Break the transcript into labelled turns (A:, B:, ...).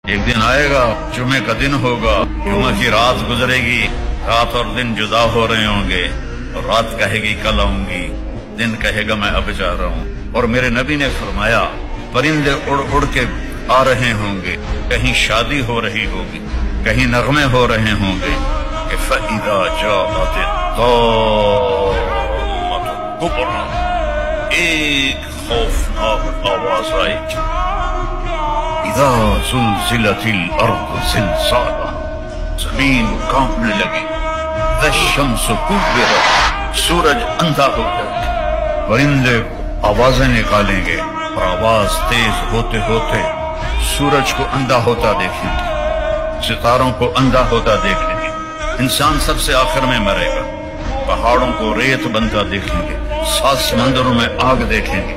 A: ایک دن آئے گا، جمعے کا دن ہوگا، جمعہ کی رات گزرے گی، رات اور دن جدا ہو رہے ہوں گے، اور رات کہے گی کل آؤں گی، دن کہے گا میں اب جا رہا ہوں۔ اور میرے نبی نے فرمایا پرندے اڑ اڑ کے آ رہے ہوں گے، کہیں شادی ہو رہی ہوگی، کہیں نغمے ہو رہے ہوں گے کہ فَإِذَا جَاءَتِ الطَّامَّةُ الْكُبْرىٰ، ایک خوفناک آواز آئے گی، اذا زلزلت الارض زلزالہ، زمین کانپنے لگی، اذا الشمس کورت، سورج اندھا ہو جائے، پرندے آوازیں نکالیں گے اور آواز تیز ہوتے ہوتے سورج کو اندھا ہوتا دیکھیں گے، ستاروں کو اندھا ہوتا دیکھیں گے، انسان سب سے آخر میں مرے گا، پہاڑوں کو ریت بنتا دیکھیں گے، سات سمندروں میں آگ دیکھیں گے۔